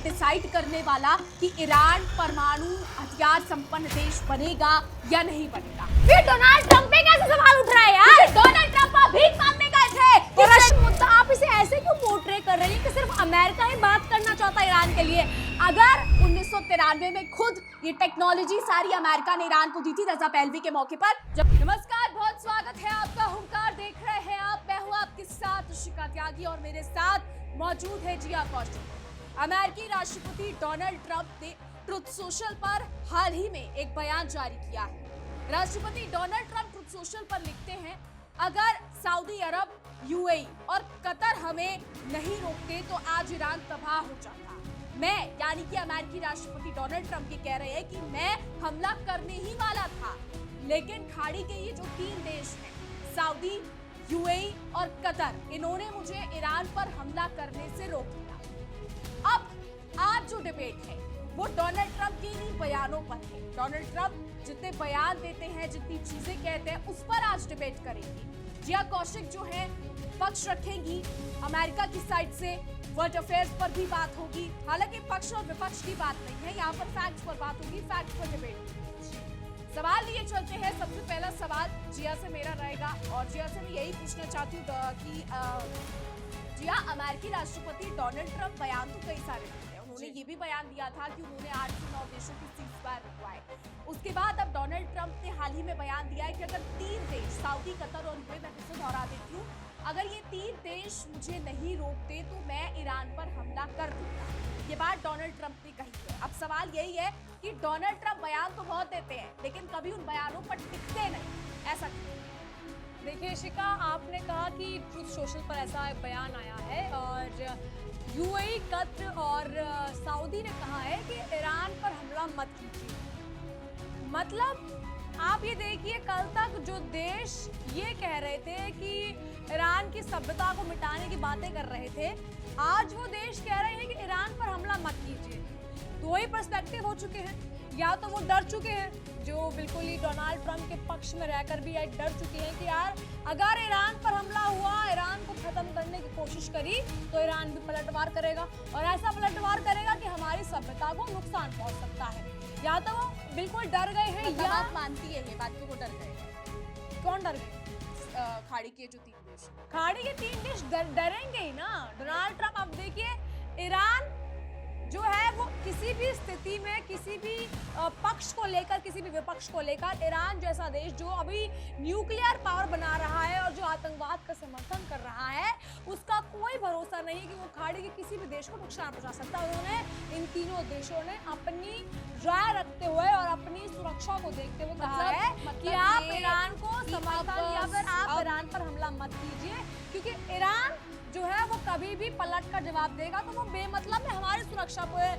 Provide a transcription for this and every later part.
Decide करने वाला कि ईरान परमाणु हथियार संपन्न देश बनेगा या नहीं बनेगा। फिर डोनाल्ड ट्रंप पे कैसे सवाल उठ रहा है यार? डोनाल्ड ट्रंप भीख मांगने गए थे। रशियन मुद्दा आप इसे ऐसे क्यों पोर्ट्रे कर रही हैं कि सिर्फ अमेरिका ही बात करना चाहता है ईरान के लिए? अगर 1993 में खुद ये टेक्नोलॉजी सारी अमेरिका ने ईरान को दी थी रजा पहलवी के मौके पर। नमस्कार, बहुत स्वागत है आपका। हुंकार देख रहे हैं आप। मैं हूं आपके साथ शिखा त्यागी और मेरे साथ मौजूद है जिया कौशिक। अमेरिकी राष्ट्रपति डोनाल्ड ट्रंप ने ट्रुथ सोशल पर हाल ही में एक बयान जारी किया है। राष्ट्रपति डोनाल्ड ट्रंप ट्रुथ सोशल पर लिखते हैं, अगर सऊदी अरब, यूएई और कतर हमें नहीं रोकते तो आज ईरान तबाह हो जाता। मैं यानी कि अमेरिकी राष्ट्रपति डोनाल्ड ट्रंप ये कह रहे हैं कि मैं हमला करने ही वाला था, लेकिन खाड़ी के ये जो 3 देश हैं, सऊदी, यूएई और कतर, इन्होंने मुझे ईरान पर हमला करने से रोक दिया। अब आज जो डिबेट है वो डोनाल्ड ट्रंप के इन्हीं बयानों पर है। डोनाल्ड ट्रंप जितने बयान देते हैं, जितनी चीजें कहते हैं, उस पर आज डिबेट करेंगे। जिया कौशिक जो है पक्ष रखेंगी अमेरिका की साइड से, वर्ल्ड अफेयर्स पर भी बात होगी। हालांकि पक्ष और विपक्ष की बात नहीं है, यहाँ पर फैक्ट्स पर बात होगी, फैक्ट्स पर डिबेट। सवाल लिए चलते हैं। सबसे पहला सवाल जिया से मेरा रहेगा और जिया से मैं यही पूछना चाहती हूँ कि जिया, अमेरिकी राष्ट्रपति डोनाल्ड ट्रंप बयान तो कई सारे देते हैं। उन्होंने ये भी बयान दिया था कि उन्होंने 8 से 9 देशों की सीज़फायर रुकवाए। उसके बाद अब डोनाल्ड ट्रंप ने हाल ही में बयान दिया है कि अगर 3 देश, सऊदी, कतर और यूएई, मैं फिर से दोहरा देती हूँ, अगर ये 3 देश मुझे नहीं रोकते तो मैं ईरान पर हमला कर दूंगा। ये बात डोनाल्ड ट्रंप ने कही है। अब सवाल यही है कि डोनाल्ड ट्रंप बयान तो बहुत देते हैं, लेकिन कभी उन बयानों पर टिकते नहीं। ऐसा क्यों? देखिए शिका, आपने कहा कि ट्रुथ सोशल पर ऐसा एक बयान आया है और यूएई, कतर और सऊदी ने कहा है कि ईरान पर हमला मत कीजिए। मतलब आप ये देखिए, कल तक जो देश ये कह रहे थे कि ईरान की सभ्यता को मिटाने की बातें कर रहे थे, आज वो देश कह रहे हैं कि ईरान पर हमला मत कीजिए। 2 ही पर्सपेक्टिव हो चुके हैं। या तो वो डर चुके हैं, जो बिल्कुल ही डोनाल्ड ट्रंप के पक्ष में रहकर भी डर चुके हैं कि यार अगर ईरान पर हमला हुआ, ईरान को खत्म करने की कोशिश करी तो ईरान भी पलटवार करेगा और ऐसा पलटवार करेगा कि हमारी सभ्यता को नुकसान पहुंच सकता है। या तो वो बिल्कुल डर गए हैं, या आप मानती है ये बात कि वो डर गए? कौन डर गए? खाड़ी के जो 3 देश, खाड़ी के 3 देश डरेंगे ही ना। डोनाल्ड ट्रंप, अब देखिए, ईरान जो है वो किसी भी स्थिति में, किसी भी पक्ष को लेकर, किसी भी विपक्ष को लेकर, ईरान जैसा देश जो अभी न्यूक्लियर पावर बना रहा है और जो आतंकवाद का समर्थन कर रहा है, उसका कोई भरोसा नहीं है कि वो खाड़ी के किसी भी देश को नुकसान पहुंचा सकता है। उन्होंने, इन तीनों देशों ने अपनी राय रखते हुए और अपनी सुरक्षा को देखते हुए कहा है कि आप ईरान को समर्थन या फिर आप ईरान पर हमला मत कीजिए, क्योंकि ईरान जो है वो कभी भी पलट कर जवाब देगा तो वो बेमतलब में हमारी सुरक्षा पे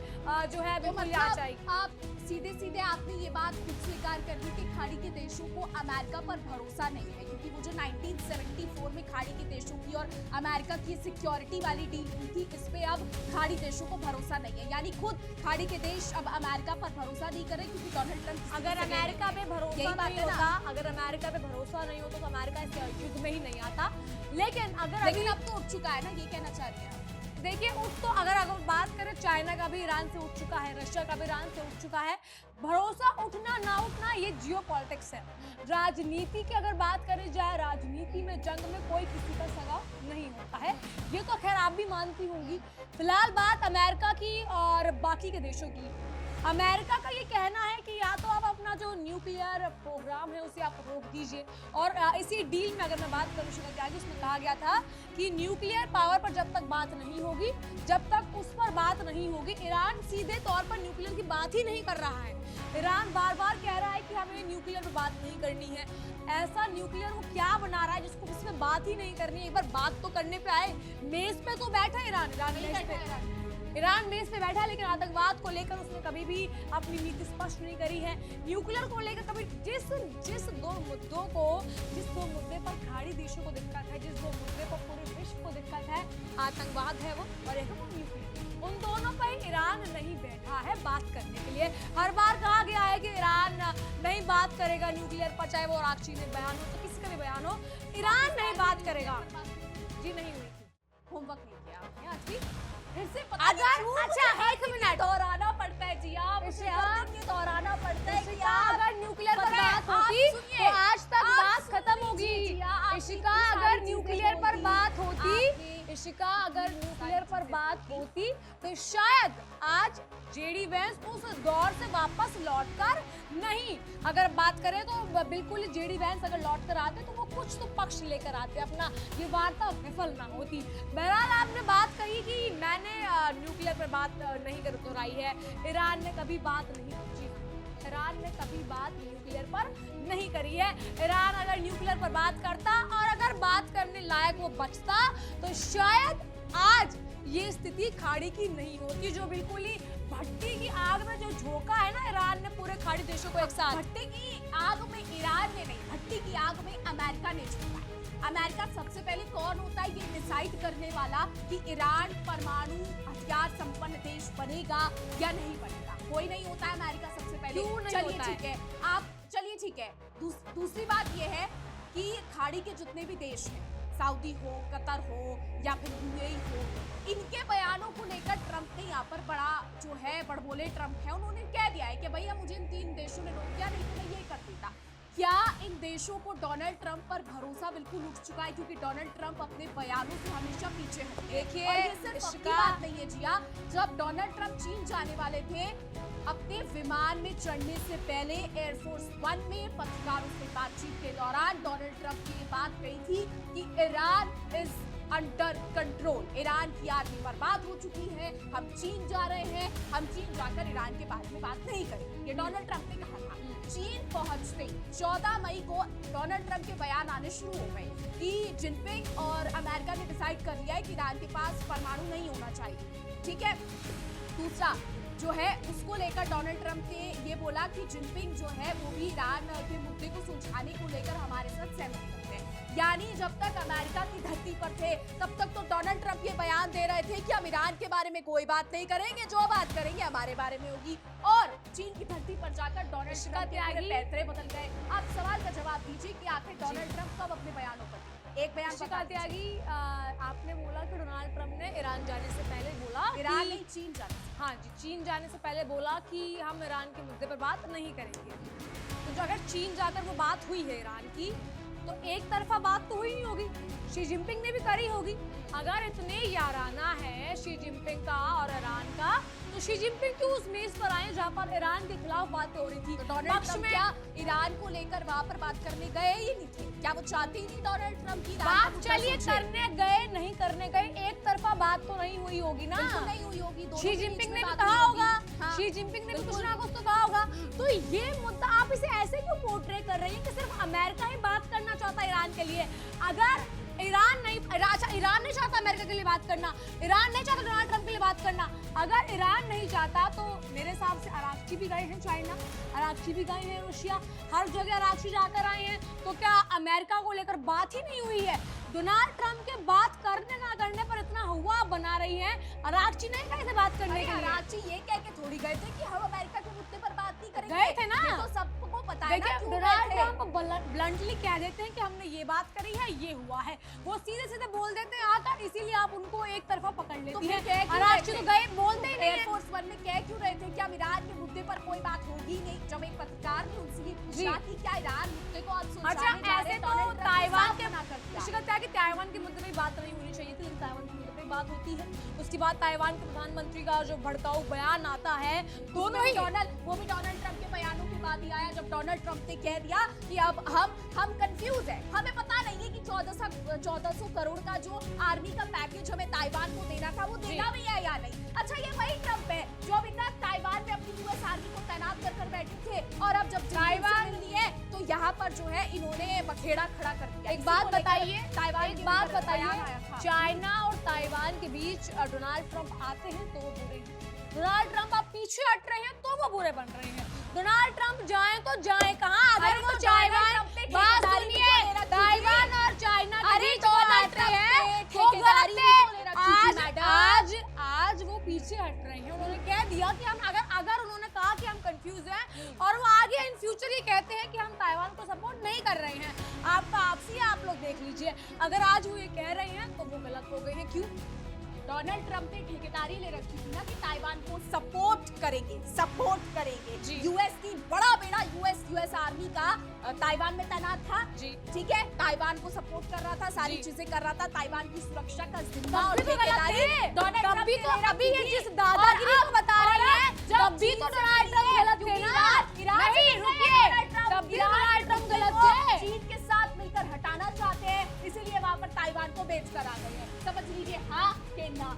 जो है बिल्कुल आ जाएगी। आप सीधे सीधे आपने ये बात खुद स्वीकार कर दी कि खाड़ी के देशों को अमेरिका पर भरोसा नहीं है, क्योंकि वो जो 1974 में खाड़ी के देशों की और अमेरिका की सिक्योरिटी वाली डील हुई थी, इस पे अब खाड़ी देशों को भरोसा नहीं है। यानी खुद खाड़ी के देश अब अमेरिका पर भरोसा नहीं करे, क्योंकि डोनाल्ड ट्रंप, अगर अमेरिका पे भरोसा नहीं होता, अगर अमेरिका पे भरोसा नहीं होता तो अमेरिका इस युग में ही नहीं आता। लेकिन अब तो उठ चुका है ना, ये कहना चाह रही है? देखिए, उठ तो अगर बात करें, चाइना का भी ईरान से उठ चुका है, रशिया का भी ईरान से उठ चुका है। भरोसा उठना ना उठना ये जियोपॉलिटिक्स है। राजनीति की अगर बात करें जाए, राजनीति में, जंग में कोई किसी का सगा नहीं होता है, ये तो खैर आप भी मानती होंगी। फिलहाल बात अमेरिका की और बाकी के देशों की। अमेरिका का ये कहना है कि या तो आप अपना जो न्यूक्लियर प्रोग्राम है उसे आप रोक दीजिए, और इसी डील में अगर मैं बात करूँ शिखा त्यागी, उसमें कहा गया था कि न्यूक्लियर पावर पर जब तक बात नहीं होगी, जब तक उस पर बात नहीं होगी, ईरान सीधे तौर पर न्यूक्लियर की बात ही नहीं कर रहा है। ईरान बार बार कह रहा है कि हमें न्यूक्लियर पर बात नहीं करनी है। ऐसा न्यूक्लियर वो क्या बना रहा है जिसको इसमें बात ही नहीं करनी है? एक बार बात तो करने पे आए। मेज पे तो बैठा ईरान मेज पे बैठा है, लेकिन आतंकवाद को लेकर उसने कभी भी अपनी नीति स्पष्ट नहीं करी है। न्यूक्लियर को लेकर कभी जिस दो मुद्दे पर खाड़ी देशों को दिक्कत है, जिस 2 मुद्दे पर पूरे विश्व को दिक्कत है, आतंकवाद है वो और एक न्यूक्लियर। उन दोनों पर ईरान नहीं बैठा है बात करने के लिए। हर बार कहा गया है कि ईरान नहीं बात करेगा न्यूक्लियर पर, चाहे वो राक्षी ने बयान हो तो किसी का भी बयान हो, ईरान नहीं बात करेगा। जी नहीं हुई थी। होमवर्क नहीं किया आपने आज भी? फिर से अगर अच्छा एक मिनट, दोहराना पड़ता है जी, आप मुझे हर दिन ये दोहराना पड़ता है कि इशिका, आप अगर न्यूक्लियर पर पता है, बात आप होती सुनिए, तो आज तक आप बात सुन खत्म लीजिए होगी। जी, आप इशिका, इतनी अगर सारी न्यूक्लियर चीजें पर बोली, बात होती, आपने इशिका अगर न्यूक्लियर पर बात होती तो शायद आज जेडी वेंस उस दौर से वापस लौटकर नहीं, अगर बात करें तो बिल्कुल जेडी वेंस अगर लौट कर आते तो वो कुछ तो पक्ष लेकर आते, अपना ये वार्ता विफल ना होती। बहरहाल आपने बात कही कि मैंने न्यूक्लियर पर बात नहीं कर दोहराई है, ईरान ने कभी बात नहीं की, ईरान ने कभी बात न्यूक्लियर पर नहीं करी है। ईरान अगर न्यूक्लियर पर बात करता और अगर बात करने लायक वो बचता तो शायद आज ये स्थिति खाड़ी की नहीं होती, जो बिल्कुल ही भट्टी की आग में जो झोंका है ना ईरान ने पूरे खाड़ी देशों को एक साथ। भट्टी की आग में ईरान ने नहीं, भट्टी की आग में अमेरिका ने झोंका है। अमेरिका सबसे पहले कौन होता है ये डिसाइड करने वाला कि ईरान परमाणु हथियार संपन्न देश बनेगा या नहीं बनेगा? कोई नहीं होता है अमेरिका सबसे पहले। क्यों नहीं चलिए होता है? ठीक है, आप चलिए ठीक है। दूसरी बात ये है कि खाड़ी के जितने भी देश हैं, सऊदी हो, कतर हो या फिर यूएई हो, इनके बयानों को लेकर ट्रंप ने यहाँ पर बड़ा जो है बड़बोले ट्रंप है, उन्होंने कह दिया है कि भैया मुझे इन 3 देशों ने रोक दिया, नहीं तो मैं ये कर देता। क्या इन देशों को डोनाल्ड ट्रंप पर भरोसा बिल्कुल उठ चुका है? क्योंकि डोनाल्ड ट्रंप अपने बयानों से हमेशा पीछे हटते हैं। देखिए, और ये सिर्फ आपकी बात नहीं है जिया, जब डोनाल्ड ट्रंप चीन जाने वाले थे, अपने विमान में चढ़ने से पहले एयरफोर्स 1 में पत्रकारों से बातचीत के दौरान डोनाल्ड ट्रंप की ये बात कही थी कि Iran is under control, Iran की आर्मी बर्बाद हो चुकी है, हम चीन जा रहे हैं, हम चीन जाकर ईरान के बारे में बात नहीं करेंगे, ये डोनाल्ड ट्रंप ने कहा था। चीन पहुंचते 14 मई को डोनाल्ड ट्रंप के बयान आने शुरू हो गए कि जिनपिंग और अमेरिका ने डिसाइड कर लिया है कि ईरान के पास परमाणु नहीं होना चाहिए, ठीक है। दूसरा जो है उसको लेकर डोनाल्ड ट्रंप ने ये बोला कि जिनपिंग जो है वो भी ईरान के मुद्दे को सुलझाने को लेकर हमारे साथ सहमति रखते हैं। यानी जब तक अमेरिका की धरती पर थे तब तक तो डोनाल्ड ट्रंप ये बयान दे रहे थे कि हम ईरान के बारे में कोई बात नहीं करेंगे, जो बात करेंगे हमारे बारे में होगी। और चीन की धरती पर जाकर डोनाल्ड ट्रंप के पूरे पैतरे बदल गए। आप सवाल का जवाब दीजिए कि आखिर डोनाल्ड ट्रंप कब अपने बयानों पर एक बयान इशिका त्यागी, आपने बोला कि डोनाल्ड ट्रंप ने ईरान जाने से पहले बोला, ईरान नहीं चीन जाने, हाँ जी, चीन जाने से पहले बोला कि हम ईरान के मुद्दे पर बात नहीं करेंगे। तो जो अगर चीन जाकर वो बात हुई है ईरान की, तो एक तरफा बात तो हुई नहीं होगी, शी जिनपिंग ने भी करी होगी। अगर इतने याराना है शी जिनपिंग का और ईरान का, तो शी जिनपिंग क्यों उस मेज पर आए जहां पर ईरान के खिलाफ बातें हो रही थी? तो डोनाल्ड ट्रंप क्या ईरान को लेकर वहां पर बात करने गए ही नहीं थे? क्या वो चाहते ही नहीं डोनाल्ड ट्रंप की बात? चलिए करने गए नहीं करने गए, एक तरफा बात तो नहीं हुई होगी ना, नहीं हुई होगी। शी जिनपिंग ने भी कहा होगा, शी जिनपिंग ने भी कुछ ना कुछ तो कहा होगा। तो ये मुद्दा आप इसे ऐसे क्यों पोर्ट्रे कर रही हैं कि सिर्फ अमेरिका ही बात करना चाहता है ईरान के लिए? अगर ईरान नहीं, ईरान नहीं चाहता अमेरिका के लिए बात करना, ईरान नहीं चाहता डोनाल्ड ट्रंप के लिए बात करना, अगर ईरान नहीं चाहता तो मेरे हिसाब से अराक्ची भी गए हैं चाइना, अराक्ची भी गए हैं रशिया, हर जगह अराक्ची जाकर आए हैं। तो क्या अमेरिका को लेकर बात ही नहीं हुई है? डोनाल्ड ट्रंप के बात करने ना करने पर इतना हुआ बना रही है, अराक्ची नहीं गए थे बात करने के लिए। अराक्ची ये कह के थोड़ी गए थे कि हम अमेरिका के मुद्दे पर बात नहीं करेंगे, गए थे ना, ये तो सबको पता है ना। देखिए डोनाल्ड ट्रंप ब्लंटली कह देते हैं कि हमने ये बात करी है, ये हुआ है, वो सीधे सीधे बोल देते हैं आकर, इसीलिए आप उनको एक तरफा पकड़ लेती हैं। अराक्ची तो गए बोलते ही नहीं। एयरफोर्स 1 में कह क्यों रहे थे कि हम ईरान के मुद्दे पर कोई बात होगी नहीं? जब एक पत्रकार ने उनसे ये पूछा कि क्या ईरान मुद्दे को आप सुलझाने जा रहे हैं, तो ताइवान के ना कर दिया। इशिका त्यागी, ताइवान के मुद्दे पे बात नहीं होनी चाहिए थी, लेकिन ताइवान के मुद्दे पे बात होती है। उसके बाद ताइवान के प्रधानमंत्री का जो भड़काऊ बयान आता है, दोनों ही वो भी डोनाल्ड ट्रंप के बयानों के बाद ही आया, जब डोनाल्ड ट्रंप ने कह दिया कि अब हम कंफ्यूज है, हमें पता नहीं है कि 1400 करोड़ का जो आर्मी का पैकेज हमें ताइवान को देना था वो देना भी है या नहीं। अच्छा, ये वही ट्रंप है जो अभी तक ताइवान में अपनी यूएस आर्मी को तैनात कर बैठे थे, और अब जब ताइवान मिली है तो यहाँ पर जो है इन्होंने बखेड़ा खड़ा कर दिया। एक बात बताइए, ताइवान एक बात बताइए, चाइना और ताइवान के बीच डोनाल्ड ट्रंप आते हैं तो वो बुरे हैं, डोनाल्ड ट्रंप आप पीछे हट रहे हैं तो वो बुरे बन रहे हैं। डोनाल्ड ट्रंप जाएं तो जाएं कहां? अगर वो ताइवान, बात सुनिए, ताइवान और चाइना के बीच डोनाल्ड ट्रंप है तो गलत है। आज वो पीछे हट रहे हैं, उन्होंने कह दिया कि हम अगर उन्होंने कहा कि हम कंफ्यूज हैं और वो आगे इन फ्यूचर ये कहते हैं कि हम ताइवान को सपोर्ट नहीं कर रहे हैं, आपका आपसी आप लोग देख लीजिए। अगर आज वो ये कह रहे हैं तो वो गलत हो गए हैं। क्यों? डोनाल्ड ट्रंप ने ठेकेदारी ले रखी थी ना कि ताइवान करेंगे, सपोर्ट जी। करेंगे। यूएस की बड़ा बेड़ा यूएस आर्मी का ताइवान में तैनात था, जी। ठीक है, ताइवान को सपोर्ट कर रहा था, सारी जी। चीजें कर रहा था, ताइवान की सुरक्षा का जिम्मा तब और भी तो गलत ठेकेदारी थे। डोनाल्ड तब ट्रंप भी ने तो ले रखी अभी ये थी। जिस दादागिरी और को बता अब- रही है, जब तब भी चीन तो से डोनाल्ड मिले, ट्रंप गलत थे क्योंकि ना। ईरान नहीं, से रुकिए। डोनाल्ड ट्रंप तब भी ईरान डोनाल्ड के ट्रंप मुद्दे गलत को थे। चीन के साथ मिलकर हटाना चाहते हैं, इसीलिए वहां पर ताइवान को बेच कर आ गए हैं। समझ लीजिए हाँ के ना।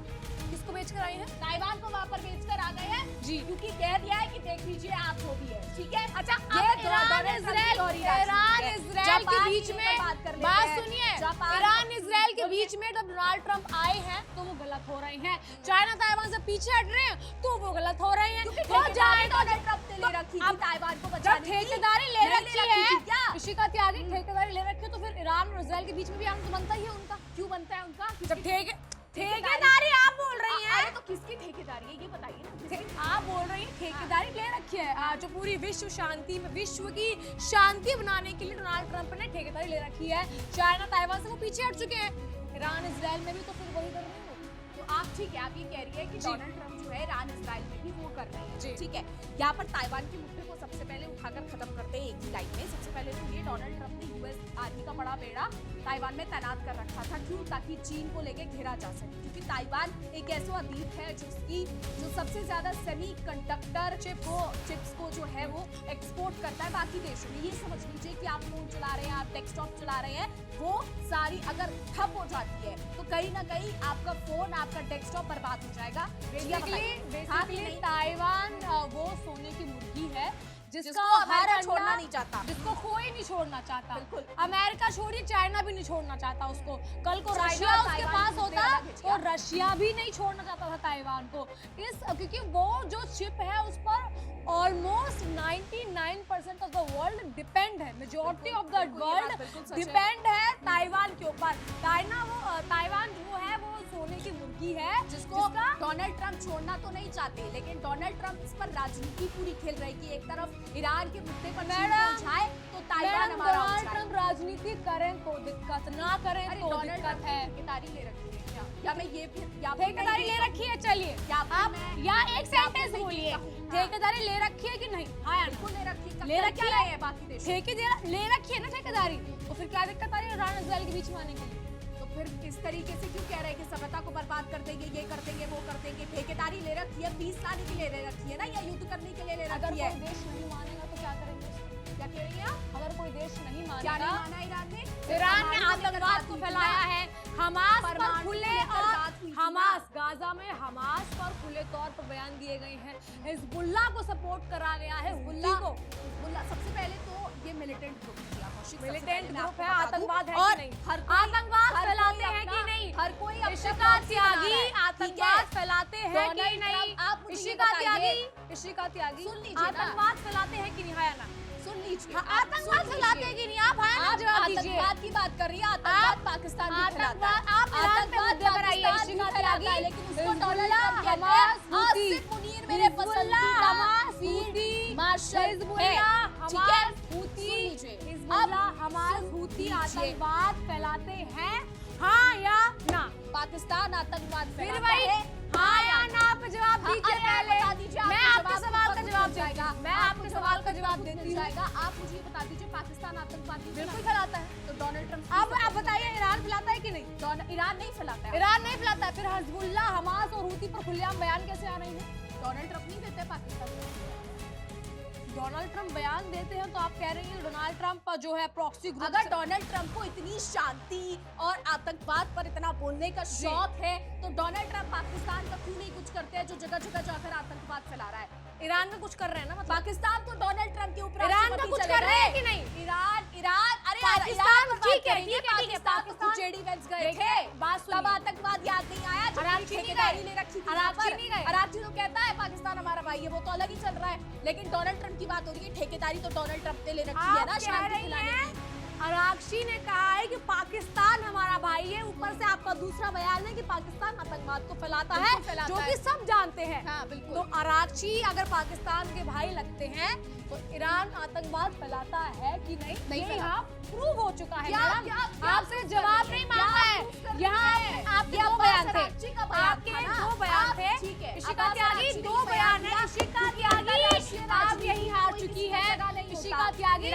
किसको बेच कर आई है? ताइवान को वहां पर बेच कर आ गए हैं जी। क्योंकि कह दिया है कि देख लीजिए आप जो भी है, ठीक है। अच्छा, ये अब ईरान डोनाल्ड ट्रंप की और ईरान है। इजराइल के जापान बीच की में लेकर बात कर लेते बात हैं। सुनिए, जापान- ईरान इजराइल के बीच में जब डोनाल्ड ट्रंप आए हैं तो वो गलत हो रहे हैं। चाइना ताइवान से पीछे हट रहे हैं तो वो गलत हो रहे हैं। क्योंकि हो जाए तो डोनाल्ड ट्रंप ने ले रखी थी अब ताइवान को जब बचाने की। ठेकेदारी ले नहीं रखी थी है, क्या? ऋषिका त्यागी ठेकेदारी ले रखी है, तो फिर ईरान और इजराइल के बीच में भी आना तो बनता ही है उनका। क्यों बनता है उनका? जब ठेकेदारी आप बोल रही हैं, अरे तो किसकी ठेकेदारी है ये बताइए ना। आप बोल रही हैं ठेकेदारी ले रखी है, जो पूरी विश्व शांति में विश्व की शांति बनाने के लिए डोनाल्ड ट्रंप ने ठेकेदारी ले रखी है। चाइना ताइवान से वो पीछे हट चुके हैं, ईरान इजराइल में भी तो फिर वही कर रहे हैं। तो आप ठीक है, आप ये कह रही है कि जी। डोनाल्ड ट्रंप जो है ईरान इजराइल में भी वो कर रहे हैं, जी। ठीक है। यहाँ पर ताइवान के मुद्दे को सबसे पहले उठाकर खत्म करते हैं एक ही लाइन में। सबसे पहले तो ये डोनाल्ड ट्रंप ने यूएस आर्मी का बड़ा बेड़ा ताइवान में तैनात कर रखा था, क्यों? ताकि चीन को लेके घेरा जा सके, क्योंकि ताइवान एक ऐसा द्वीप है जिसकी जो सबसे ज्यादा सेमी कंडक्टर चिप्स को जो है वो एक्सपोर्ट करता है बाकी देशों में। ये समझ लीजिए कि आप फोन चला रहे हैं, आप डेस्कटॉप चला रहे हैं, वो सारी अगर ठप हो जाती है तो कहीं ना कहीं आपका फोन, आपका डेस्कटॉप बर्बाद हो जाएगा। बेसिकली ताइवान वो सोने की मुर्गी है जिसका जिसको हर अमेरिका अंडा छोड़ना नहीं चाहता। जिसको कोई नहीं छोड़ना चाहता। बिल्कुल। अमेरिका छोड़िए, चाइना भी नहीं छोड़ना चाहता उसको। कल को चाइना रशिया और उसके ताइवान पास के होता मुद्दे अलग है तो रशिया भी नहीं छोड़ना चाहता था ताइवान को, क्योंकि वो जो चिप है उस पर almost 99% of the world depend है। मेजॉरिटी ऑफ द बिल्कुल, ये बात वर्ल्ड बिल्कुल सच है। डिपेंड है ताइवान के ऊपर। ताइवान जो है वो सोने की मुर्गी है जिसको डोनाल्ड ट्रंप छोड़ना तो नहीं चाहते, लेकिन डोनाल्ड ट्रंप इस पर राजनीति पूरी खेल रहे कि एक तरफ ईरान के मुद्दे पर चीन को उठाए तो ताइवान हमारा डोनाल्ड उठाए। ट्रंप राजनीति करें तो दिक्कत, ना करें अरे तो डोनाल्ड दिक्कत ट्रंप है। ने ठेकेदारी ले रखी है क्या? या मैं ये फिर या फिर मैं ठेकेदारी ये ले रखी है, चलिए या फिर आप मैं- या एक या सेंटेंस फिर मैं बोलिए, ये कहूँ, हाँ। ठेकेदारी ले रखी है कि नहीं? हाँ या बिल्कुल ले रखी है। ले कर रखी क्या है? रहे हैं बाकी देश? ठेकेदारी ले रखी है ना ठेकेदारी, तो फिर क्या दिक्कत आ रही है ईरान इजराइल के बीच में आने के लिए? तो फिर इस तरीके से क्यों कह रहे हैं कि सभ्यता को बर्बाद कर देंगे, ये कर देंगे, वो कर देंगे? ठेकेदारी ले रखी है, पीस लाने के लिए ले रखी है ना, या युद्ध करने के लिए ले अगर रखी है? कोई देश नहीं मानेगा तो क्या करेंगे उसको? क्या कह रही हैं आप? अगर कोई देश नहीं क्या नहीं मानेगा, माना ईरान ने? ईरान ने परमाणु को लेकर आतंकवाद बात को हुई थी फैलाया ना? है, हमास पर परमाणु को खुले लेकर और बात हुई थी ना? हमास गाजा में हमास पर खुले तौर पर बयान दिए गए हैं। हिजबुल्लाह को सपोर्ट करा गया है, हिजबुल्लाह सबसे पहले तो ये मिलिटेंट ग्रुप है, कौशिक, सबसे मिलिटेंट पहले मैं ग्रुप आपको है, बता दूं। आतंकवाद है और कि नहीं? हर कोई- आतंकवाद हर फैलाते कोई हैं कि अपना- नहीं? हर कोई अपना ऋषिका proxy बना रहा त्यागी है, ठीक है? आतंकवाद फैलाते हैं कि डोनाल्ड नहीं? ट्रंप, आप मुझे ये ऋषिका बताइए। ऋषिका त्यागी सुन लीजिए ना। आतंकवाद फैलाते हैं कि नहीं? हाँ या ना? सुन लीजिए, हाँ, आप आतंकवाद सुन फैलाते लीजिए। हैं कि नहीं? आप हाँ या ना आप जवाब दीजिए। आतंकवाद की बात कर रही है, आतंकवाद पाकिस्तान भी फैलाता है। आतंकवाद आप ईरान पे आतंकवाद मुद्दे पर आइए, पाकिस्तान भी ऋषिका फैलाता है, त्यागी, लेकिन उसको डोनाल्ड हिजबुल्लाह, ट्रंप कहते हमास, हैं, हूती, आसिफ मुनीर मेरे पसंदीदा हमास, फील्ड हूती, मार्शल है, हिजबुल्लाह, ठीक है? हमास, हूती, सुन लीजिए। हिजबुल्लाह, अब हमास, सुन हूती लीजिए। आतंकवाद फैलाते हैं, हाँ या ना? पाकिस्तान आतंकवाद फिर फैलाता वही है, हाँ या ना पे जवाब हाँ, दीजिए अरे आप पहले। बता दीजिए, मैं आपके आपके सवाल का खुद जवाब मिल देती हूँ। मैं आपको आपके सवाल का जवाब खुद देती मिल हूँ। जाएगा। आप मुझे ये बता दीजिए, पाकिस्तान आतंकवाद भी बिल्कुल फैलाता फैलाता है। है? तो डोनाल्ड ट्रंप अब आप बताइए ईरान फैलाता है कि नहीं? ईरान नहीं फैलाता है। ईरान नहीं फैलाता है, फिर हिजबुल्लाह, हमास और हूती पर खुलेआम बयान कैसे आ रही है? डोनाल्ड ट्रंप नहीं देते पाकिस्तान को। डोनाल्ड ट्रंप बयान देते हैं तो आप कह रही हैं डोनाल्ड ट्रंप जो है प्रॉक्सी ग्रुप अगर डोनाल्ड ट्रंप को इतनी शांति और आतंकवाद पर इतना बोलने का शौक है, तो डोनाल्ड ट्रंप पाकिस्तान का क्यों नहीं कुछ करते हैं जो जगह जगह जाकर आतंकवाद फैला रहा है? ईरान में कुछ कर रहे हैं ना, मतलब पाकिस्तान तो डोनाल्ड ट्रंप के ऊपर ईरान का कुछ कर रहे हैं कि नहीं? ईरान अरे पाकिस्तान, ठीक है, पाकिस्तान तो पाकिस्तान जेडी वेंस गए देखिए, थे, बात सुनिए। तब आतंकवाद याद नहीं आया जब अरागची नहीं ठेकेदारी गए। ले रखी थी। अरागची नहीं गए। अरागची तो कहता है पाकिस्तान हमारा भाई है, वो तो अलग ही चल रहा है, लेकिन डोनाल्ड ट्रंप की बात हो रही है, ठेकेदारी तो डोनाल्ड ट्रंप ने ले रखी है ना आप कह शांति रही फैलाने हैं की। अरागची ने कहा है कि पाकिस्तान हमारा भाई है, ऊपर से आपका दूसरा बयान है कि पाकिस्तान आतंकवाद को फैलाता है, बिल्कुल फैलाता जो है। कि सब जानते हैं। हाँ, बिल्कुल। तो अरागची अगर पाकिस्तान के भाई लगते हैं तो ईरान आतंकवाद फैलाता है कि नहीं? नहीं ये फैलाता। यहाँ प्रूव हो चुका है क्या- मैडम। क्या आपसे prove जवाब कर नहीं रहे हैं? मांगा क्या है। prove कर यहाँ रहे हैं? आपके ये दो अब्बास बयान थे, अरागची का बयान आपके था ना। दो बयान आप- थे। ठीक है, ऋषिका अब्बास त्यागी अरागची ने दो बयान है, दिया। ऋषिका त्यागी,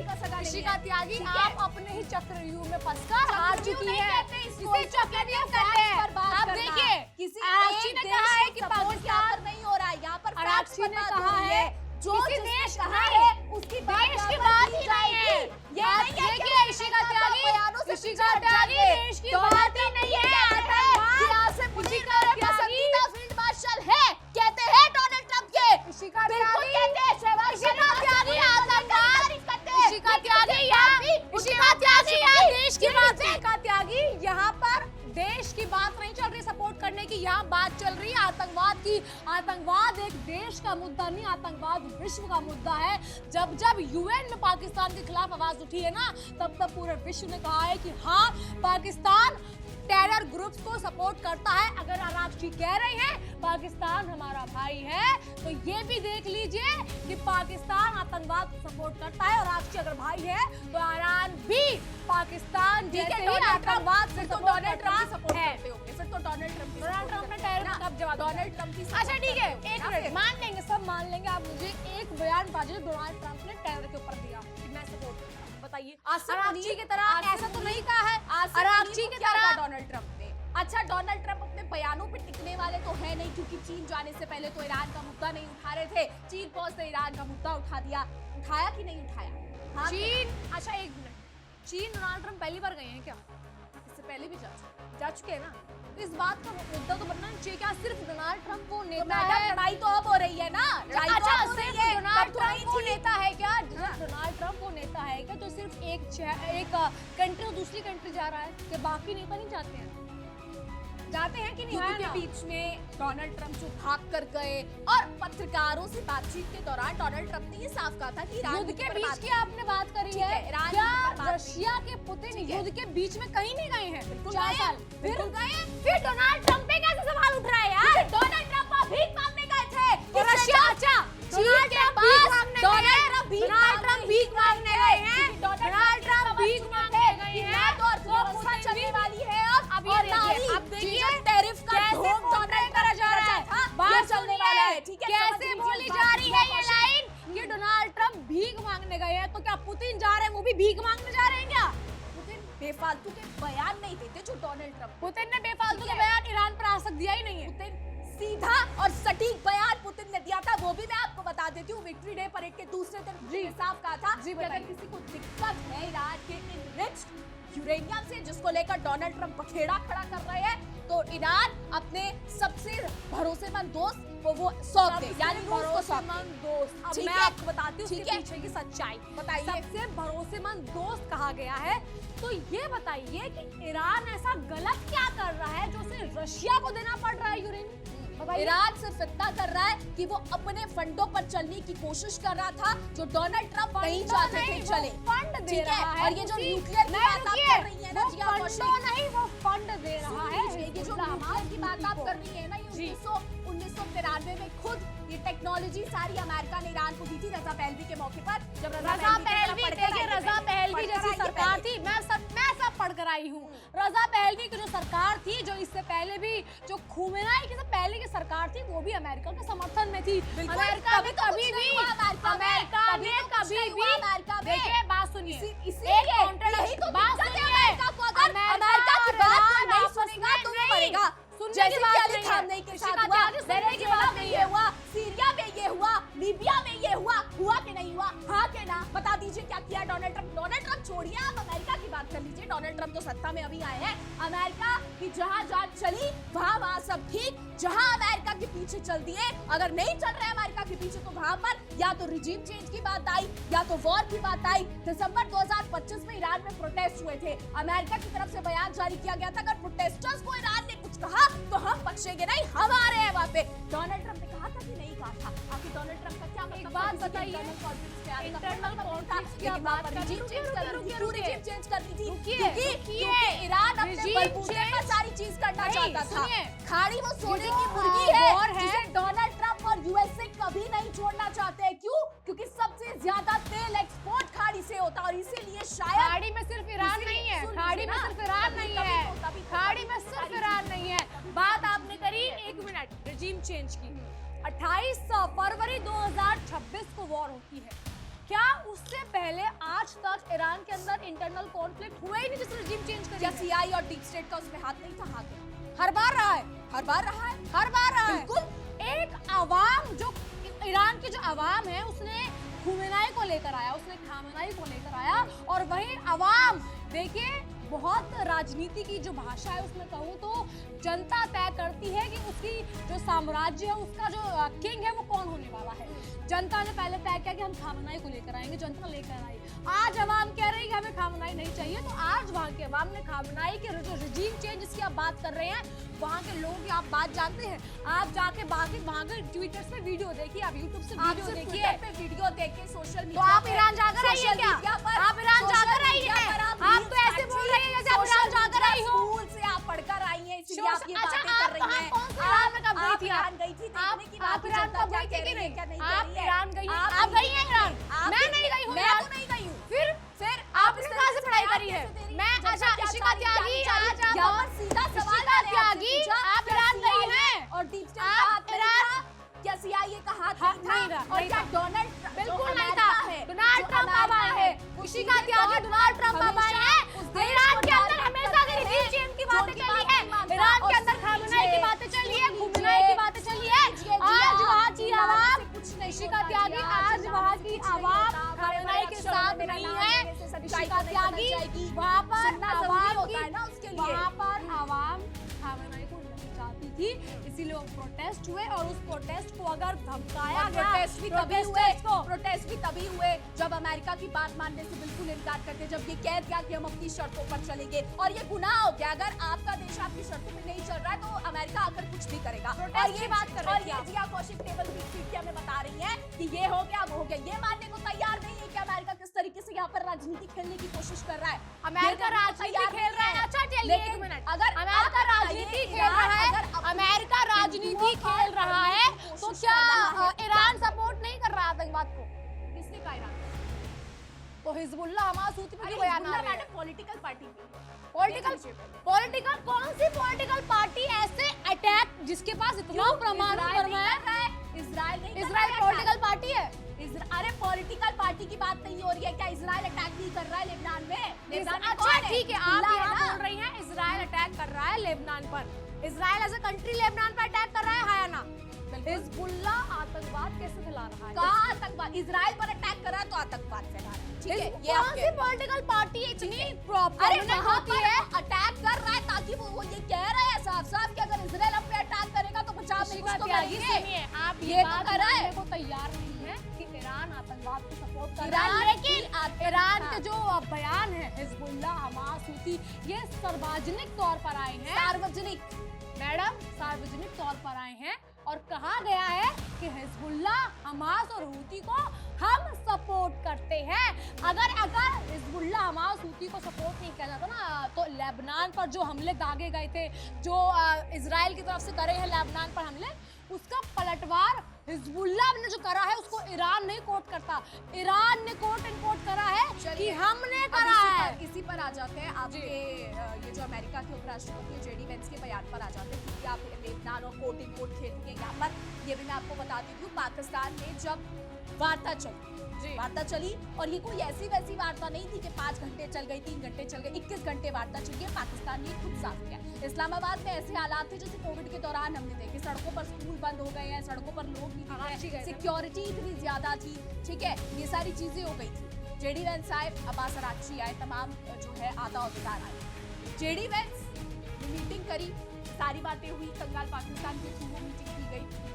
आप ऋषिका त्यागी, आप अपने ही चक्रव्यूह में फंसकर हार चुकी है। इसे चक्रव्यूह कहते हैं। अब देखिए, किसी आरक्षी ने कहा है कि पाकिस्तान नहीं हो रहा है, यहाँ पर आरक्षी ने कहा है जो देश कहा है उसकी देश की बात ही नहीं है। ये आप नहीं है देखिए, ऋषिका त्यागी देश की बात ही नहीं है। पसंदीदा फील्ड मार्शल है, कहते हैं डोनाल्ड ट्रंप के। ऋषिका बिल्कुल त्यागी, कहते हैं, शहबाज ऋषिका शरीफ त्यागी की आतंकवाद, तारीफ करते हैं। ऋषिका त्यागी यहाँ देश की बात, ऋषिका त्यागी यहाँ पर देश की बात नहीं चल रही सपोर्ट करने की, यहाँ बात चल रही है आतंकवाद की। आतंकवाद एक देश का मुद्दा नहीं, आतंकवाद विश्व का मुद्दा है। जब जब यूएन में पाकिस्तान के खिलाफ आवाज उठी है ना, तब तब पूरे विश्व ने कहा है कि हाँ, पाकिस्तान टेरर ग्रुप्स को सपोर्ट करता है। अगर आराक्षी कह रहे हैं पाकिस्तान हमारा भाई है, तो ये भी देख लीजिए कि पाकिस्तान आतंकवाद को सपोर्ट करता है। और आराक्षी अगर भाई है तो ईरान भी पाकिस्तान जैसे ही आतंकवाद से डोनाल्ड ट्रंप सपोर्ट सपोर्ट है। करते होंगे, फिर तो डोनाल्ड ट्रंप ने टेरर का कब जवाब डोनाल्ड ट्रंप की अच्छा ठीक है, एक मिनट मान लेंगे, सब मान लेंगे। आप मुझे एक बयान बाजी डोनाल्ड ट्रंप ने टेरर के ऊपर दिया कि मैं सपोर्ट करता हूं, बताइए। आराक्षी की तरह ऐसा तो नहीं कहा है, आराक्षी की तरह डोनाल्ड ट्रंप ने। अच्छा, डोनाल्ड ट्रंप अपने बयानों पे टिकने वाले तो है नहीं, क्योंकि चीन जाने से पहले तो ईरान का मुद्दा नहीं उठा रहे थे। चीन पहुंचते ईरान का मुद्दा उठा दिया। उठाया कि नहीं उठाया? हाँ, चीन, अच्छा एक मिनट, चीन डोनाल्ड ट्रंप पहली बार गए हैं क्या? इससे पहले भी जा चुके हैं ना, तो इस बात का मुद्दा तो बनना चाहिए। क्या सिर्फ डोनाल्ड ट्रंप वो नेता मैडम, है? लड़ाई तो अब हो रही है ना। अच्छा, सिर्फ डोनाल्ड ट्रंप वो थी। नेता है क्या? डोनाल्ड ट्रंप वो नेता है क्या जो सिर्फ एक कंट्री से दूसरी कंट्री जा रहा है? कि बाकी नेता नहीं जाते हैं? जाते हैं कि नहीं? युद्ध के बीच में डोनाल्ड ट्रंप जो भाग कर गए, और पत्रकारों से बातचीत के दौरान डोनाल्ड ट्रंप ने ये साफ कहा था कि ईरान युद्ध के बीच की आपने बात करी ठीक है, है, ईरान क्या की बात रशिया के पुतिन ठीक है। युद्ध के बीच में कहीं नहीं गए हैं? बिल्कुल 4 गए, साल बिल्कुल गए। फिर डोनाल्ड ट्रंप पे कैसे सवाल उठ रहा है यार? डोनाल्ड ट्रंप भीख मांगने गए थे तो रशिया, अच्छा डोनाल्ड ट्रंप भीख मांगने गए हैं। डोनाल्ड ट्रंप भीक मांगने गए हैं। तो अर्थव्यवस्था चलने वाली है अब ये देखिए, अब देखिए टैरिफ का कैसे ढोंग पोर्ट्रेट करा जा रहा है। बात चलने वाला है, ठीक है? कैसे बोली जा रही है ये लाइन? ये डोनाल्ड ट्रंप भीख मांगने गए हैं, तो क्या पुतिन जा रहे हैं वो भी भीख मांगने जा रहे हैं क्या? पुतिन बेफालतू के बयान नहीं देते जो डोनाल्ड ट्रंप। पुतिन ने बेफालतू के बयान ईरान पर आज तक दिया ही नहीं है। पुतिन सीधा और सटीक बयान पुतिन ने दिया था, वो भी मैं आपको बता देती हूँ। विक्ट्री डे परेड के दूसरे दिन जी। साफ कहा था जी, कि अगर किसी को दिक्कत है ईरान के इनरिच्ड यूरेनियम से, जिसको लेकर डोनाल्ड ट्रंप बखेड़ा खड़ा कर रहे हैं, तो ईरान अपने सबसे भरोसेमंद दोस्त को वो सौंप दे, यानी रूस को सौंप दे। भरोसेमंद दोस्त। अब ठीक मैं है? आपको बताती हूँ ठीक इसके है? पीछे की सच्चाई। बताइए। सबसे भरोसेमंद दोस्त कहा गया है, तो ये बताइए कि ईरान ऐसा गलत क्या कर रहा है जो उसे रशिया को देना पड़ रहा है यूरेनियम? ईरान सिर्फ इतना कर रहा है कि वो अपने फंडों पर चलने की कोशिश कर रहा था, जो डोनाल्ड ट्रंप नहीं चाहते थे चले। फंड दे ठीक रहा है। और ये जो न्यूक्लियर की बात आप कर रही है ना, वो जी आप फंडों नहीं, वो फंड दे रहा है। ये जो न्यूक्लियर की बात आप कर रही है ना, ये 1993 में खुद ये टेक्नोलॉजी सारी अमेरिका ने ईरान को दी थी रजा पहलवी के मौके पर। जब रजा पहलवी, देखिए रजा पहलवी जैसी सरकार थी, मैं सब पढ़ कर आई हूँ। रजा पहलवी की जो सरकार थी, जो इससे पहले भी जो खुमेनाई की पहले की सरकार थी, वो भी अमेरिका के समर्थन में थी। अमेरिका में कभी भी देखिए, बात सुनिए, सीरिया में ये हुआ, लीबिया में ये हुआ कि नहीं हुआ? हाँ के ना बता दीजिए क्या किया डोनाल्ड ट्रंप? डोनाल्ड ट्रंप छोड़िए, आप अमेरिका की बात कर लीजिए। डोनाल्ड ट्रंप तो सत्ता में अभी आए हैं। अमेरिका की जहां जान चली वहां सब ठीक, जहां अमेरिका के पीछे चल दिए। अगर नहीं चल रहे अमेरिका के पीछे, तो वहां पर या तो रिजीम चेंज की बात आई, या तो वॉर की बात आई। दिसंबर 2025 में ईरान में प्रोटेस्ट हुए थे, अमेरिका की तरफ से बयान जारी किया गया था, अगर प्रोटेस्टर्स को ईरान ने कुछ कहा तो हम बख्शेंगे नहीं, हम आ रहे हैं वहां पे। डोनाल्ड ट्रंप ने कहा था कि नहीं कहा था? आखिर डोनाल्ड ट्रंप का क्या मतलब? एक बात बताइए, इंटरनल पॉलिटिक्स की बात कर रही चेंज करनी थी, रुकिए, क्योंकि ईरान अपने बलबूते पर सारी चीज करना चाहता था। खाड़ी वो सोने की मुर्गी है जिसे डोनाल्ड ट्रंप और यूएसए कभी नहीं छोड़ना चाहते। क्यों? क्योंकि सबसे ज्यादा तेल एक्सपोर्ट खाड़ी से होता, और इसीलिए शायद खाड़ी में सिर्फ ईरान नहीं है, खाड़ी में सिर्फ ईरान नहीं है, खाड़ी में सिर्फ ईरान नहीं है। बात आपने करी 1 मिनट रिजीम चेंज की। 28 फरवरी 2026 को वॉर होती है। क्या उससे पहले आज तक ईरान के अंदर इंटरनल कॉन्फ्लिक्ट हुआ ही नहीं जिसने रिजीम चेंज कर दिया? सीआई और डीप स्टेट का उसमें हाथ नहीं था? हाथ हर बार रहा है, हर बार रहा है, हर बार रहा है। बिल्कुल। एक अवाम जो ईरान की जो अवाम है उसने खुमेनाई को लेकर आया, उसने खामेनाई को लेकर आया, और वही अवाम देखिए बहुत राजनीति की जो भाषा है उसमें कहूँ तो जनता तय करती है कि उसकी जो साम्राज्य है उसका जो किंग है वो कौन होने वाला है। जनता ने पहले तय किया कि हम खामनाई को लेकर आएंगे, जनता लेकर आई। आज अवाम कह रही है कि हमें खामनाई नहीं चाहिए, तो आज वहाँ के अवाम ने खामनाई के जो रिजीम चेंज जिसकी आप बात कर रहे हैं वहाँ के लोगों की आप बात जानते हैं। आप जाके बाकी वहाँ के ट्विटर पे वीडियो देखिए, आप यूट्यूब से वीडियो देखिए, वीडियो देखे सोशल तो आप ईरान जाकर आई है क्या? आप ईरान जाकर आई है? आप तो ऐसे बोल रही है जैसे आप ईरान जाकर आई हो। स्कूल से आप पढ़कर आई हैं इसलिए आप ये बातें कर रही हैं। कौन से ईरान में कब गई थी? ईरान गई थी देखने की बात। आप ईरान कब गई थी कि नहीं? आप ईरान गई हैं? आप गई हैं ईरान? मैं नहीं गई हूँ। मैं तो नहीं गई हूँ। फिर आपने कहाँ से पढ़ाई करी है? मैं अच्छा इशिका त्यागी, आज आप सीधा सवाल त्यागी आप ईरान गई हैं और डीप स्टेट का हाथ ईरान क्या सीआईए का हाथ नहीं था? और क्या डोनाल्ड बिल्कुल नहीं था। डोनाल्ड ट्रम्प अब आए हैं, इशिका त्यागी डोनाल्ड ट्रम्प अब आए हैं। ईरान के अंदर हमेशा से रिजीम चेंज की बातें चली है, ईरान के अंदर खामनाई की बातें चली है, खुमेनाई की बातें चली है। आज वहाँ की आवाम, इशिका त्यागी आज वहाँ की आवाम खामनाई के साथ नहीं है। इशिका त्यागी वहाँ पर आवाम खामनाई को नहीं चाहती थी, इसीलिए वो प्रोटेस्ट हुए, और उस प्रोटेस्ट को अगर धमकाया गया, प्रोटेस्ट भी तभी हुए जब अमेरिका की बात मानने से बिल्कुल इनकार करते, जब ये कह दिया कि हम अपनी शर्तों पर चलेंगे। और ये गुनाह हो गया, अगर आपका देश आपकी शर्तों में नहीं चल रहा है तो अमेरिका आकर कुछ भी करेगा। और ये बात कर रही है जिया कौशिक टेबल की हमें बता रही है कि ये हो गया वो हो गया, ये मानने को तैयार नहीं है कि अमेरिका किस तरीके से यहाँ पर राजनीति खेलने की कोशिश कर रहा है। अमेरिका राजनीति खेल रहा है। अच्छा चलिए एक मिनट, अगर अमेरिका राजनीति खेल रहा है, अमेरिका राजनीति खेल रहा है, तो क्या ईरान सपोर्ट नहीं कर रहा आतंकवाद को? किसने कहा ईरान? तो हिजबुल्लाह हमास हूती पे क्यों बयान आ रहे हैं? पॉलिटिकल पार्टी पॉलिटिकल कौन सी पॉलिटिकल पार्टी ऐसे अटैक जिसके पास इतना परमाणु बम है? इजराइल पॉलिटिकल पार्टी है? अरे पॉलिटिकल पार्टी की बात नहीं हो रही है क्या? इजराइल अटैक नहीं कर रहा है लेबनान में? अच्छा ठीक है, आप यहाँ बोल रही हैं इजराइल अटैक कर रहा है लेबनान पर। Israel as a country Lebanon पर अटैक कर रहा है, हाया ना? हिजबुल्लाह आतंकवाद कैसे फैला रहा है? कहाँ आतंकवाद? इजराइल पर अटैक कर रहा है तो आतंकवाद फैला रहा है। ठीक है, ये कौन सी पॉलिटिकल पार्टी इतनी प्रोमिनेंट होती है? अटैक कर रहा है ताकि वो ये कह रहा है साफ-साफ कि अगर इजराइल हम पे अटैक करेगा तो बचाव में कुछ तो करेंगे। आप ये बात करने को तैयार नहीं है कि ईरान आतंकवाद को सपोर्ट कर रहा है, लेकिन ईरान के जो बयान है हिजबुल्लाह हमास हूती, ये सार्वजनिक तौर पर आए हैं। सार्वजनिक मैडम, सार्वजनिक तौर पर आए हैं और कहा गया है कि हिजबुल्लाह हमास और हूती को हम सपोर्ट करते हैं। अगर हिजबुल्लाह हमास हूती को सपोर्ट नहीं किया जाता ना, तो लेबनान पर जो हमले दागे गए थे, जो इजराइल की तरफ से करे हैं लेबनान पर हमले, उसका पलटवार हिजबुल्लाह ने जो करा है उसको ईरान नहीं कोट करता, ईरान ने कोट एंड कोट करा है कि हमने करा है। इसी पर आ जाते हैं आपके ये जो अमेरिका के उपराष्ट्रपति जेडी वेंस के बयान पर आ जाते हैं, क्योंकि आप लेबनान और कोट इन कोट खेलती है यहाँ पर। ये भी मैं आपको बता देती हूँ, पाकिस्तान में जब वार्ता चली और ये कोई ऐसी वैसी वार्ता नहीं थी कि 5 घंटे चल गई, 3 घंटे चल गए, 21 घंटे वार्ता चली है। पाकिस्तान ने खुद साफ किया। इस्लामाबाद में ऐसे हालात थे जैसे कोविड के दौरान हमने देखे, सड़कों पर स्कूल बंद हो गए हैं, सड़कों पर लोग नहीं दिख रहे, सिक्योरिटी इतनी ज्यादा थी। ठीक है, ये सारी चीजें हो गई थी। जेडी वेंस आए, अब्बास अरागची आए, तमाम जो है आधा अहदेदार आए। जेडी वेंस ने मीटिंग करी, सारी बातें हुई, कंगाल पाकिस्तान के थ्रू मीटिंग की गई।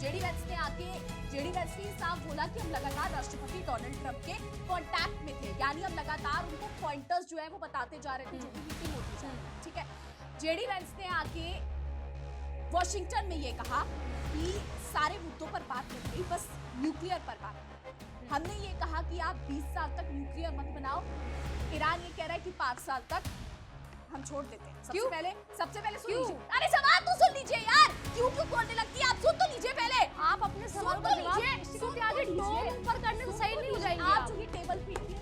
जेडी वेंस ने साफ बोला कि हम लगातार राष्ट्रपति डोनाल्ड ट्रंप के कांटेक्ट में थे, यानी हम लगातार उनको पॉइंटर्स जो है वो बताते जा रहे थे जो भी मीटिंग होती जा रही है। ठीक है, जेडी वेंस ने आके वॉशिंगटन में ये कहा कि सारे मुद्दों पर बात नहीं हुई, बस न्यूक्लियर पर बात हुई। हमने ये कहा कि आप 20 साल तक न्यूक्लियर मत बनाओ। ईरान ये कह रहा है कि 5 साल तक हम छोड़ देते हैं। सबसे पहले सुन लीजिए। अरे सवाल तो सुन लीजिए यार, क्यों बोलने लगती है? आप सुन तो लीजिए पहले। आप अपने सवाल को ऊपर करने से सही नहीं हो जाएंगे। आप जो ये टेबल पीटती है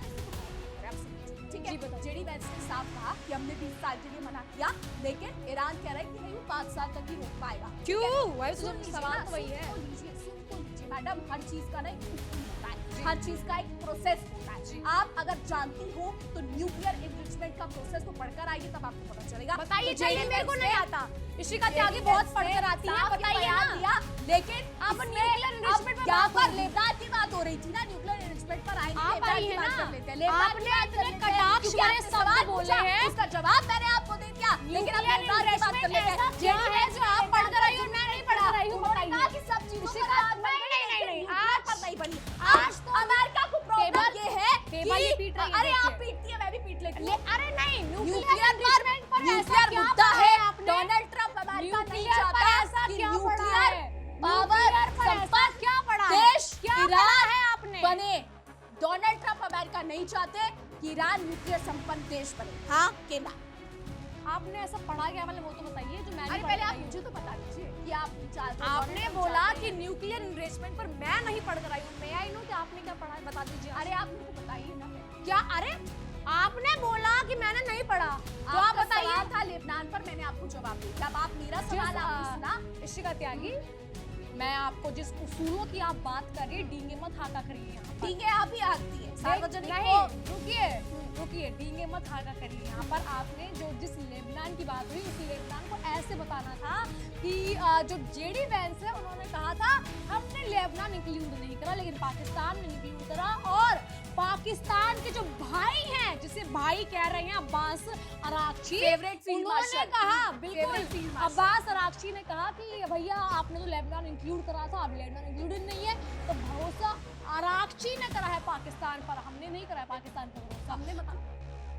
ठीक है, जेडी वेंस ने साफ कहा कि हमने 20 साल के लिए मना किया, लेकिन ईरान कह रहा है कि नहीं वो 5 साल तक ही रोक पाएगा। क्यों? हूँ, वही सुन लीजिए सवाल ना, तो वही है। सुन तो लीजिए, सुन तो लीजिए मैडम, हर चीज का ना एक उसूल होता है, हर चीज का एक प्रोसेस होता है। आप अगर जानती हो तो न्यूक्लियर एनरिचमेंट का प्रोसेस तो पढ़कर आइए, तब आपको पता चलेगा। बताइए, तो चाहिए, मेरे को नहीं आता। इशिका त्यागी बहुत पढ़कर आती है, बताइए ना। लेकिन आप न्यूक्लियर एनरिचमेंट पर यहाँ बात पर करो। लेबनान की बात हो रही थी ना, न्यूक्लियर एनरिचमेंट पर आएंगे, आप लेबनान आई की है बात ना। कर लेते हैं, लेबनान आपने की बात कर इतने लेते हैं, कटाक्ष क्योंकि वाले आपने शब्द सवाल बोले पूछा, हैं। उसका जवाब मैंने आपको दे दिया, लेकिन अब लेबनान की बात कर लेते हैं। क्या है जो आप पढ़कर आई हो, मैं नहीं पढ़कर आई हूँ, उन्होंने बताइए। कहा कि सब चीजों पर इशिका, बात नहीं, करनी नहीं, है, नहीं, लेकिन आज- पर नहीं बनी। आज तो अमेरिका को प्रॉब्लम टेबल- ये है टेबल ही कि पीट रही है, अरे आप देखिए। पीटती है, मैं भी पीट लेती ले, हूँ। अरे नहीं, न्यूक्लियर एनरिचमेंट पर ऐसा न्यूक्लियर क्या मुद्दा पढ़ा है, आपने? डोनाल्ड ट्रंप अमेरिका नहीं न्यूक्लियर पर चाहता ऐसा कि क्या पढ़ा न्यूक्लियर है? पावर न्यूक्लियर पर ऐसा संपन्न क्या पढ़ा है? देश क्या पढ़ा ईरान है आपने? बने। डोनाल्ड ट्रंप अमेरिका नहीं चाहते कि ईरान न्यूक्लियर संपन्न देश बने, हाँ कि ना? आपने ऐसा पढ़ा क्या, मतलब वो तो बताइए जो मैंने अरे पहले आप मुझे तो बता दीजिए कि आप चाहते हो, आपने डोनाल्ड बोला चाहते कि हैं। न्यूक्लियर एनरिचमेंट पर मैं नहीं पढ़कर आई हूँ, मैं आई हूँ कि आपने क्या पढ़ा है, बता दीजिए। अरे आप मुझे बताइए ना। क्या, अरे आपने बोला कि मैंने नहीं पढ़ा, तो आप आपका बताइए। सवाल था लेबनान पर, मैंने आपको जवाब दिया। अब आप मेरा सवाल आपने सुना। इशिका त्यागी, मैं आपको जिस उसूलों की आप बात कर रही है, डींगे मत हाका करिए यहाँ पर। ठीक है, आप ही आती है सार्वजनिक नहीं, को। रुकिए, डींगे मत हाका करिए यहाँ पर। आपने जो जिस लेबनान की बात हुई, उस लेबनान को ऐसे बताना था कि जो जेडी वैंस है, उन्होंने कहा था हमने लेबनान इंक्लूड नहीं करा, लेकिन पाकिस्तान ने इंक्लूड करा। और पाकिस्तान के जो भाई हैं, जिसे भाई कह रहे हैं अब्बास अरागची, Favorite field उन्होंने marshal। कहा, Favorite field बिल्कुल, marshal। अब्बास अरागची ने कहा कि भैया आपने तो लेबनान इंक्लूड करा था, अब लेबनान इंक्लूडेड नहीं है, तो भरोसा अरागची ने करा है पाकिस्तान पर, हमने नहीं करा है पाकिस्तान पर भरोसा। हमने मतलब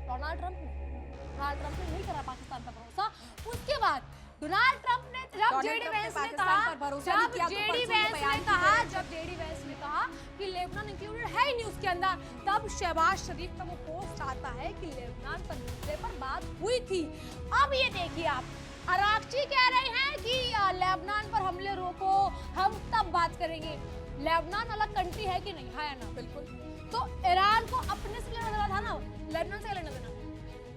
डोनाल्ड ट्रंप ने नहीं करा पाकिस्तान पर भरोसा। उसके बाद डोनाल्ड ट्रंप ने, जब डोनाल्ड जेडी ट्रंप ने वैंस ने पाकिस्तान कहा, पर भरोसा नहीं किया, तो परसों ये बयान की तरह। जब जेडी वैंस ने कहा कि लेबनान इंक्लूडेड है ही नहीं उसके अंदर, तब शहबाज शरीफ का वो पोस्ट आता है कि लेबनान पर मुद्दे पर बात हुई थी। अब ये देखिए आप, अरागची कह रहे हैं कि लेबनान पर हमले रोको, हम तब बात करेंगे। लेबनान अलग कंट्री है कि नहीं, है ना? बिल्कुल। तो ईरान को अपने से लेना देना था ना, लेबनान से लेना देना।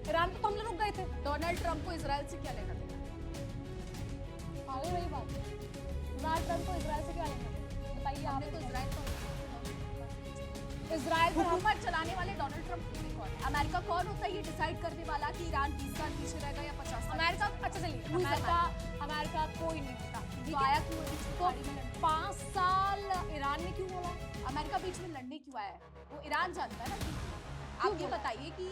ईरान को तो हमले रुक गए थे। डोनाल्ड ट्रंप को इजराइल से क्या लेना देना? आगे वही बात, डोनाल्ड ट्रंप को इजराइल से क्या लेना देना? बताइए। हमने आपने तो तो इजराइल को इजराइल पर हम हुकूमत चलाने वाले डोनाल्ड ट्रंप कौन है? अमेरिका कौन होता है ये डिसाइड करने वाला कि ईरान 20 साल पीछे रहेगा या 50 साल? अमेरिका, अच्छा चलिए, Who is अमेरिका कोई नहीं होता। तो आया क्यों है बीच में तो गाड़ी में लड़ने? 5 साल ईरान ने क्यों बोला? अमेरिका बीच में लड़ने क्यों आया है? वो ईरान जानता है ना क्यों? आप ये बोला? बताइए कि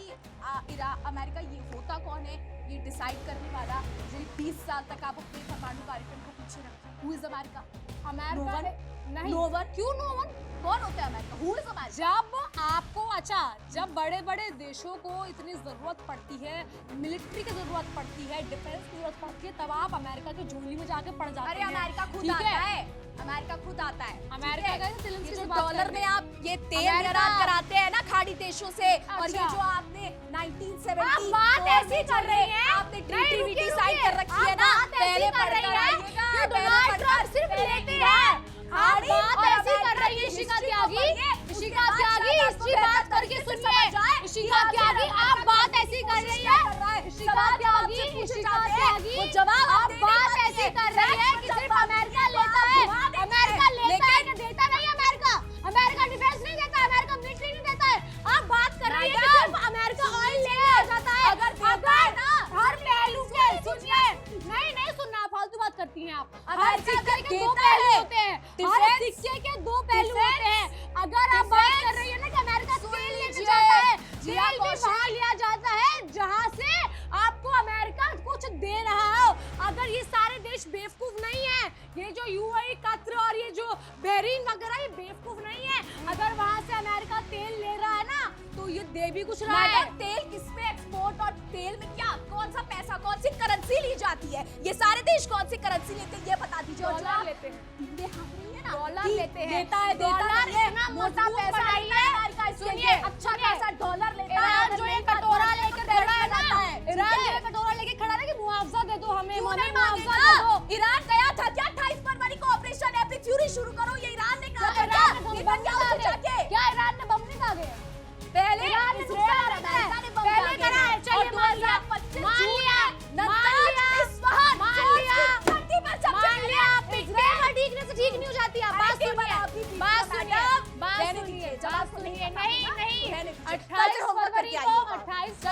अमेरिका ये होता कौन है, ये डिसाइड करने वाला जो 20 साल तक आप अपने परमाणु कार्यक्रम को पीछे रखें? Who is America? अमेरिका ने नहीं, No one? क्यों no one? कौन होता है अमेरिका? Who is America? जब आपको, अच्छा, जब बड़े बड़े देशों को इतनी जरूरत पड़ती है, मिलिट्री की जरूरत पड़ती है, डिफेंस की जरूरत पड़ती है, तब आप अमेरिका की झोली में जाके पड़ जाते अरे हैं। अमेरिका खुद ठीक आता है, अमेरिका खुद आता है। अमेरिका ठीक है? गए थे दिल्ली ये से जो बात डॉलर करने। में आप ये तेल अमेरिका- निर्यात कराते हैं ना खाड़ी देशों से, और ये अच्छा। जो आपने 1970 आप बात ऐसी कर रही हैं, आपने नहीं, ट्रीटी रुकिए, साइन कर रखी है आप ना, बात ऐसी पहले कर रही पढ़कर हैं आइएगा, कि पहले डोनाल्ड पढ़कर, ट्रंप सिर्फ पहले लेते ईरान, हैं। आप खाड़ी बात और ऐसी अमेरिका कर रही की है इशिका हिस्ट्री को त्यागी, पढ़िए, इशिका उसके बाद त्यागी, शायद इसकी आपको बात बेहतर करके तरीके से सुनिए। समझ आए कि इशिका आखिर त्यागी, अमेरिका आप बात कितनी ऐसी कर रही कोशिश है। कर रहा है। इशिका सवाल जब त्यागी, आपसे पूछे इशिका जाते हैं, त्यागी, वो जवाब आप देने बात वाली ऐसी है। कर रही है कि सिर्फ अमेरिका लेता है, अमेरिका लेता है कि देता नहीं है। अमेरिका डिफेंस नहीं देता, अमेरिका मिलिट्री नहीं देता है। आप बात कर रही है कि सिर्फ अमेरिका ऑयल लेके आ जाता है। अगर देता है ना, हर पहलू के, सुनिए, नहीं सुनना, फालतू बात करती हैं आप। हर अमेरिका सिक्के के दो देता पहलू है। होते हैं, हर Defense- सिक्के के दो पहलू होते हैं। अगर आप बात कर रही है ना कि अमेरिका तेल लेके लीजिए, जाता है, जिया तेल भी कौशल। वहां लिया जाता है जहां से आपको अमेरिका कुछ दे रहा हो। अगर ये सारे देश बेवकूफ नहीं है, ये जो यूएई, कतर और ये जो बहरीन वगैरह, ये बेवकूफ नहीं है। अगर वहां से अमेरिका तेल ले रहा है ना, तो ये दे भी कुछ रहा है। मैडम, तेल किसमें एक्सपोर्ट और तेल में क्या, कौन सा पैसा, कौन सी करेंसी ली जाती है? ये सारे देश कौन सी करेंसी लेते हैं ये बता दीजिए। और जो डॉलर आप लेते हैं, ये हम नहीं है ना, डॉलर कि लेते हैं। देता है, देता डॉलर नहीं है, इतना मोटा मजबूत पैसा बनाई लेता है है। अमेरिका, इसके सुनिए, लिए अच्छा सुनिए, खासा डॉलर लेता है। ईरान अगर जो नहीं ये कटोरा तो लेकर पैसा खड़ा है ना, जाता है, ईरान ठीक जो है? ये कटोरा लेके खड़ा है कि मुआवजा दे दो हमें, क्यों नहीं मुआवजा मांगेगा? दे दो। ईरान गया था क्या 28 फरवरी को ऑपरेशन एपी फ्यूरी शुरू करो, ये ईरान ने कहा था क्या? नेतन्याहू से जाके क्या ईरान ने बम नहीं दागे? पहले ईरान ने इसराइल और नुकसान अमेरिका ने बम पहले दागे करा है, हैं। चलिए, और मान लिया, 2025 मान जून लिया, में मान लिया, इस्फहान मान फ्रांस लिया, की धरती पर जब मान लिया,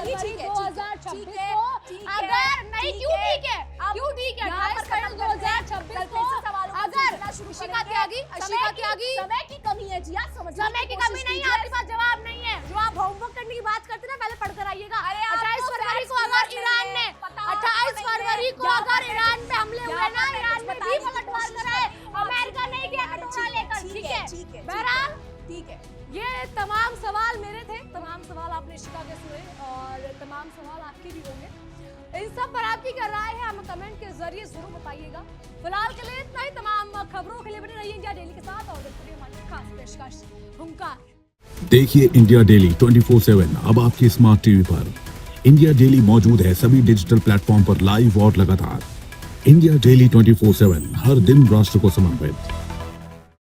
चलिए ठीक है, 2026 ठीक है, को ठीक है, अगर नहीं ठीक क्यों है। ठीक है अब क्यों ठीक है यहाँ पर 28 फरवरी खत्म करते हैं। 2026 कल को फिर से सवालों का अगर सिलसिला शुरू इशिका करेंगे। त्यागी इशिका त्यागी समय की कमी है जी, आप समझने समय की कमी नहीं है, आपके पास जवाब नहीं है। जो आप होमवर्क करने की बात करते हैं ना, पहले पढ़कर आइएगा। अरे आपको 28 फरवरी को facts अगर नहीं ईरान है, ने पता 28 नहीं फरवरी है। को यहाँ अगर पर ईरान पे हमले हुए यहाँ ना, पर ईरान में भी बताने की पलटवार कोशिश करा है, कर रही हूँ, अमेरिका नहीं किया अरे कटोरा ठीक है, लेकर, ठीक ठीक है, है। ठीक है, बहरहाल ठीक है। ये तमाम सवाल मेरे थे, तमाम सवाल आपने इशिका के सुने और तमाम सवाल आपके भी होंगे। इन सब पर आपकी क्या राय है हमें कमेंट के जरिए जरूर बताइएगा। फिलहाल के लिए इतना ही। तमाम खबरों के लिए बने रहिए इंडिया डेली के साथ और देखते रहिए हमारी खास पेशकश हुंकार। देखिए इंडिया डेली 24/7 अब आपके स्मार्ट टीवी पर। इंडिया डेली मौजूद है सभी डिजिटल प्लेटफॉर्म पर लाइव और लगातार। इंडिया डेली 24/7 हर दिन राष्ट्र को समर्पित।